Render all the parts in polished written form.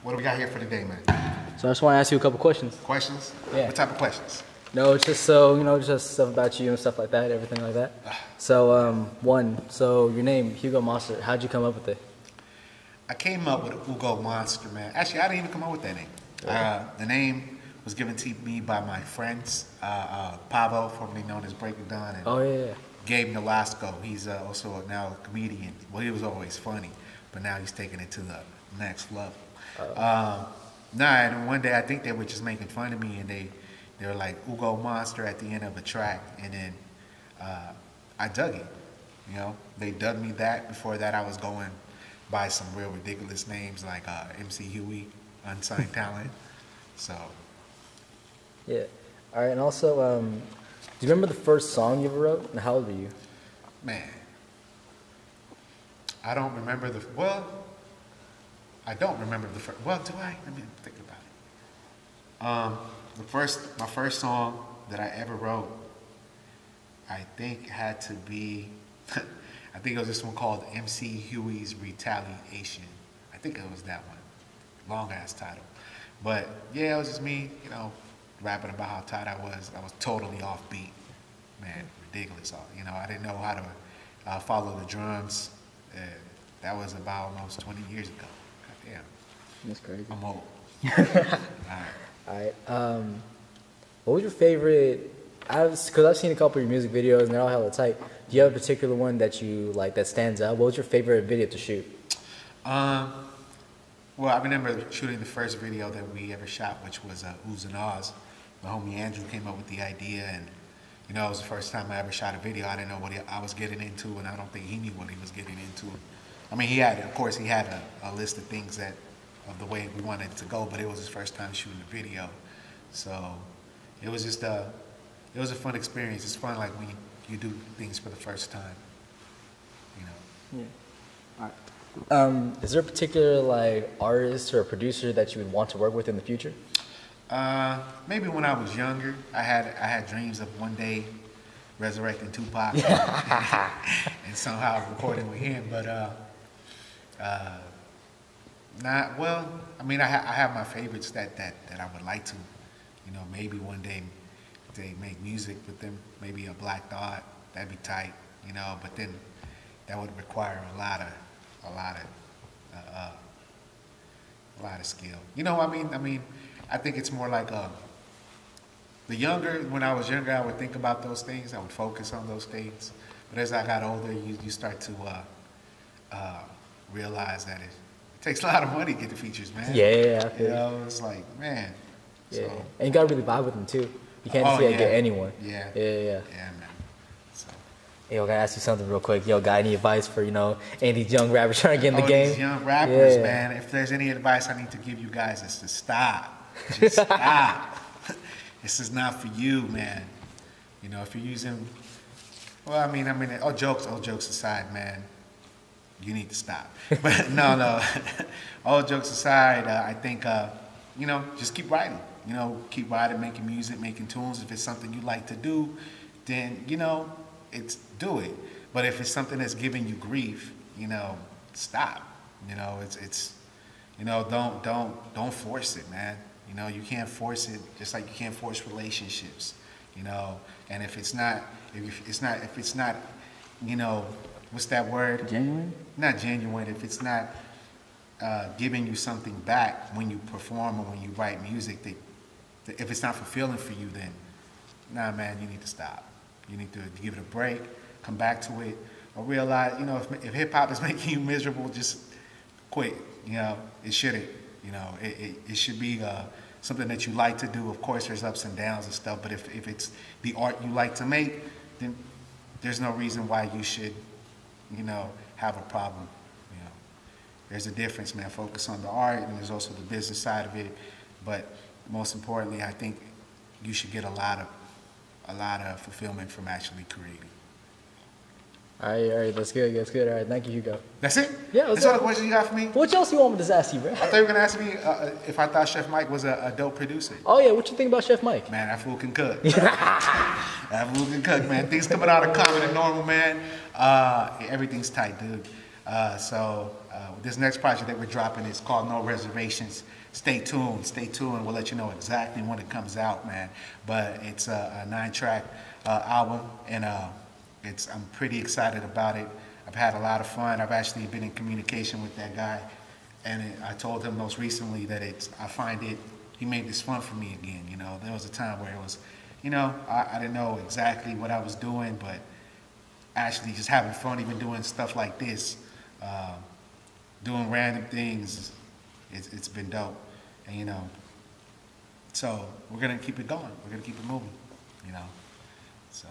What do we got here for today, man? So I just want to ask you a couple questions. Questions? Yeah. What type of questions? No, it's just so, just stuff about you and stuff like that, everything like that. So, so your name, Hugo Monster, how'd you come up with it? I came up with Hugo Monster, man. Actually, I didn't even come up with that name. The name was given to me by my friends, Pavo, formerly known as Breaking Dawn, and Gabe Nolasco. He's also now a comedian. Well, he was always funny, but now he's taking it to the next level. And one day I think they were just making fun of me, and they were like Hugo Monster at the end of a track, and then I dug it. They dug me that. Before that, I was going by some real ridiculous names like MC Huey, Unsigned Talent. So. Yeah. All right, and also, do you remember the first song you ever wrote, and how old were you? Man, I don't remember I don't remember the first. Well, do I? Let me think about it. My first song that I ever wrote, I think had to be, I think it was this one called MC Huey's Retaliation. I think it was that one. Long ass title. But yeah, it was just me, rapping about how tight I was. I was totally offbeat. Man, ridiculous. I didn't know how to follow the drums. That was about almost 20 years ago. God damn. That's crazy. I'm old. All right. What was your favorite? Because I've seen a couple of your music videos and they're all hella tight. Do you have a particular one that you like that stands out? What was your favorite video to shoot? Well, I remember shooting the first video that we ever shot, which was Oohs and Ahs. My homie Andrew came up with the idea, and it was the first time I ever shot a video. I didn't know what I was getting into, and I don't think he knew what he was getting into. I mean, he had a list of things of the way we wanted it to go, but it was his first time shooting a video. So it was just it was a fun experience. It's fun like when you do things for the first time, Yeah. All right. Is there a particular artist or producer that you would want to work with in the future? Maybe when I was younger, I had dreams of one day resurrecting Tupac and somehow recording with him, but not well. I mean, I have my favorites that I would like to, maybe one day they make music with them. Maybe a Black Thought, that'd be tight, But then that would require a lot of skill. I mean, I think it's more like when I was younger, I would think about those things. I would focus on those things. But as I got older, you start to realize that it takes a lot of money to get the features, man. Yeah. It's like, man. Yeah. So. And you gotta really vibe with them too. You can't just get anyone. Yeah. Yeah, man. So. Yo, I gotta ask you something real quick. Yo, got any advice for, any of these young rappers trying to get in the game? These young rappers, man. If there's any advice I need to give you guys, it's to stop. Just stop. This is not for you, man. If you're using, all jokes aside, man, you need to stop. But no. All jokes aside, I think, just keep writing. Keep writing, making music, making tunes. If it's something you like to do, then, do it. But if it's something that's giving you grief, stop. Don't force it, man. You can't force it, just like you can't force relationships. And if it's not, what's that word? Genuine? Not genuine. If it's not giving you something back when you perform or when you write music, if it's not fulfilling for you, then nah, man, you need to stop. You need to give it a break, come back to it, or realize, if hip hop is making you miserable, just quit. It shouldn't. It should be something that you like to do. Of course, there's ups and downs and stuff, but if it's the art you like to make, then there's no reason why you should, have a problem. There's a difference, man. Focus on the art, and there's also the business side of it. But most importantly, I think you should get a lot of fulfillment from actually creating. All right, that's good. All right, thank you, Hugo. That's it? Yeah, that's all the questions you got for me? What else you want me to ask you, bro? I thought you were going to ask me if I thought Chef Mike was a dope producer. Oh, yeah, what you think about Chef Mike? Man, that fool can cook. That fool can cook, man. Things coming out of common and normal, man. Everything's tight, dude. This next project that we're dropping is called No Reservations. Stay tuned. We'll let you know exactly when it comes out, man. But it's a 9-track album, and I'm pretty excited about it. I've had a lot of fun. I've actually been in communication with that guy, and I told him most recently that he made this fun for me again. You know, there was a time where it was, you know, I didn't know exactly what I was doing, but actually just having fun, even doing stuff like this, doing random things, it's been dope. And, you know, so we're going to keep it going. We're going to keep it moving, you know. So,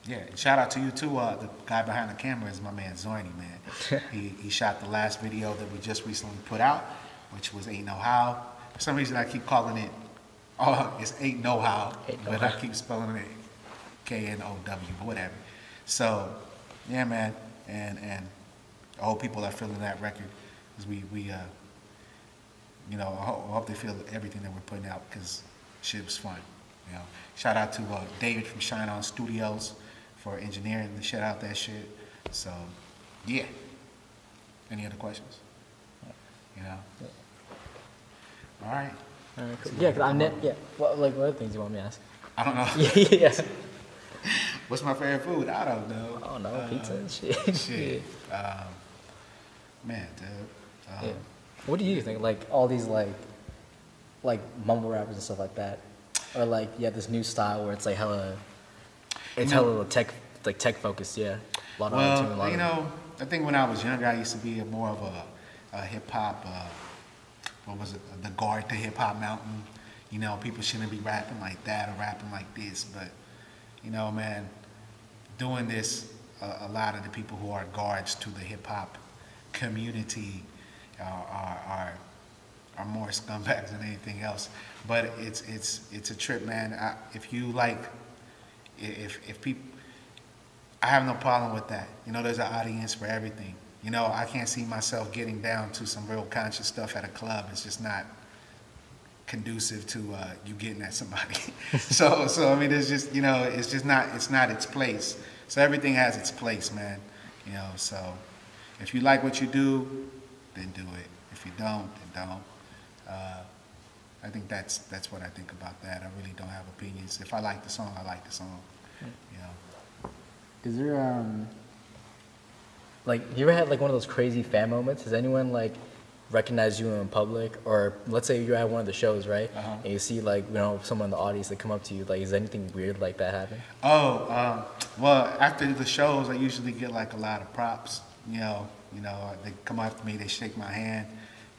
yeah, and shout out to you, too. The guy behind the camera is my man, Zorny, man. He shot the last video that we just recently put out, which was Ain't No How. For some reason, I keep calling it, it's Ain't No How, but I keep spelling it K-N-O-W, whatever. So, yeah, man, and I hope people are feeling that record, because you know, I hope they feel everything that we're putting out, because shit was fun, you know. Shout out to David from Shine On Studios for engineering the shit out that shit. So, yeah. Any other questions? You know? All right. All right, cool. Yeah, because what other things you want me to ask? I don't know. Yeah. What's my favorite food? I don't know. Oh no, pizza and shit. Shit. Man, dude. Yeah. What do you think? Like all these like mumble rappers and stuff like that, or like this new style where it's like hella tech focused. Yeah. A lot of well, you know, I think when I was younger, I used to be more of a hip hop. What was it? The guard to hip hop mountain. You know, people shouldn't be rapping like that or rapping like this, but you know, man, doing this, a lot of the people who are guards to the hip hop community are more scumbags than anything else. But it's a trip, man. If people, I have no problem with that. You know, there's an audience for everything. You know, I can't see myself getting down to some real conscious stuff at a club. It's just not conducive to you getting at somebody. so I mean, it's just, you know, it's not its place. So everything has its place, man. You know, so if you like what you do, then do it. If you don't, then don't. I think that's what I think about that. I really don't have opinions. If I like the song, I like the song. You know. Is there like, you ever had like one of those crazy fan moments? Has anyone like recognized you in public, or let's say you're at one of the shows, right? And you see like, you know, someone in the audience that come up to you, like, is anything weird like that happen? Well, after the shows, I usually get like a lot of props. You know, they come up to me, they shake my hand,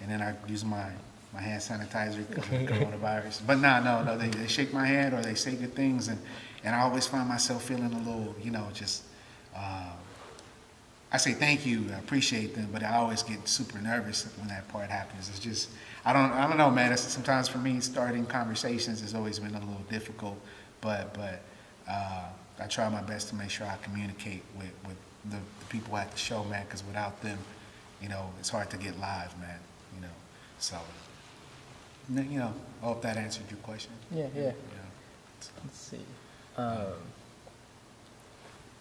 and then I use my hand sanitizer because of coronavirus. But no, they shake my hand or they say good things, and I always find myself feeling a little, you know, just. I say thank you, I appreciate them, but I always get super nervous when that part happens. It's just, I don't know, man. Sometimes for me, starting conversations has always been a little difficult, but I try my best to make sure I communicate with the people at the show, man, because without them, you know, it's hard to get live, man, you know. So, you know, I hope that answered your question. Yeah. You know, so. Let's see.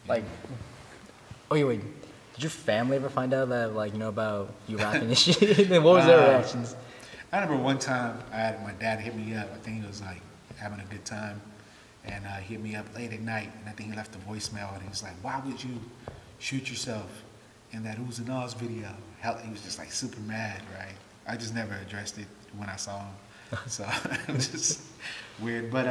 Like, wait. Did your family ever find out that, like, you know, about you rapping and shit? And what was their reactions? I remember one time I had my dad hit me up. I think he was like having a good time, and he hit me up late at night, and I think he left a voicemail, and he was like, "Why would you shoot yourself in that Oohs and Ahs video?" Hell, he was just like super mad, right? I just never addressed it when I saw him, so it was just weird. But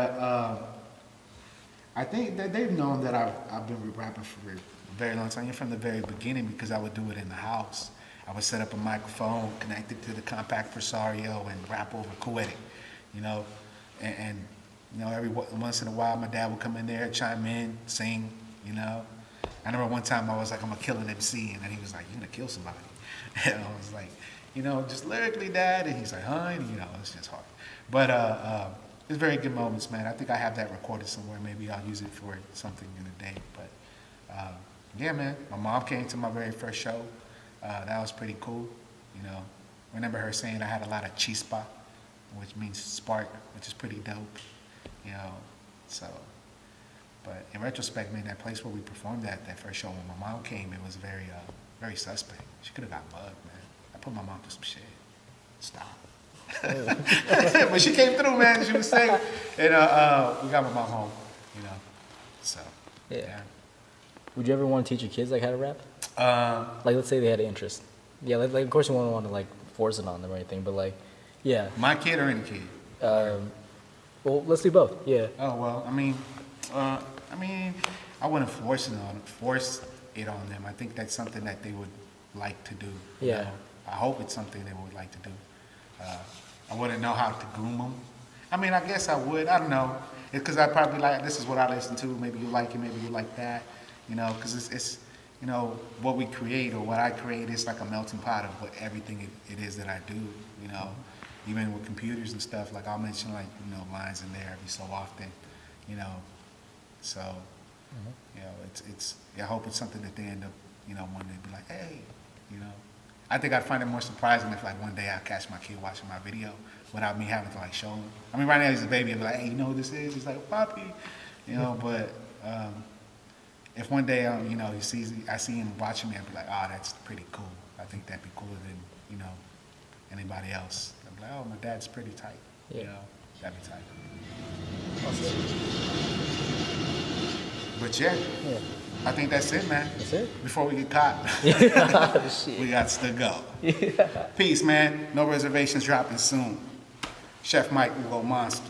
I think that they've known that I've been rapping for a very long time, from the very beginning, because I would do it in the house. I would set up a microphone, connect it to the compact Presario, and rap over Poetic, you know, and you know, every once in a while, my dad would come in there, chime in, sing, you know. I remember one time I was like, I'm gonna kill an MC, and then he was like, "You're gonna kill somebody," and I was like, you know, just lyrically, Dad, and he's like, "Huh?" And, you know, it's just hard, but it's very good moments, man. I think I have that recorded somewhere. Maybe I'll use it for something in a day, but. Yeah, man. My mom came to my very first show. That was pretty cool. You know, I remember her saying I had a lot of chispa, which means spark, which is pretty dope. You know, so. But in retrospect, man, that place where we performed at, that first show when my mom came, it was very suspect. She could have got mugged, man. I put my mom through some shit. Stop. But she came through, man. She was safe. And we got my mom home, you know. So, yeah. Would you ever want to teach your kids like how to rap? Like, let's say they had an interest. Yeah, like of course you wouldn't want to like force it on them or anything, but like, yeah. My kid or any kid? Well, let's do both. Yeah. Oh well, I mean, I wouldn't force it on them. I think that's something that they would like to do. Yeah. You know? I hope it's something they would like to do. I wouldn't know how to groom them. I mean, I guess I would. I don't know. Because I'd probably like, this is what I listen to. Maybe you like it, maybe you like that. You know, because it's, you know, what we create or what I create is like a melting pot of what everything it is that I do, you know. Even with computers and stuff, like I'll mention like, you know, lines in there every so often, you know. So, you know, I hope it's something that they end up, you know, one day be like, hey, you know. I think I'd find it more surprising if like one day I catch my kid watching my video without me having to like show him. I mean, right now he's a baby, I'd be like, hey, you know who this is? He's like, Papi, you know, but if one day, you know, I see him watching me, I'd be like, oh, that's pretty cool. I think that'd be cooler than, you know, anybody else. I'd be like, oh, my dad's pretty tight. Yeah. You know, that'd be tight. Awesome. But yeah, I think that's it, man. That's it? Before we get caught, we got to go. Yeah. Peace, man. No reservations dropping soon. Chef Mike, Hugo Monster.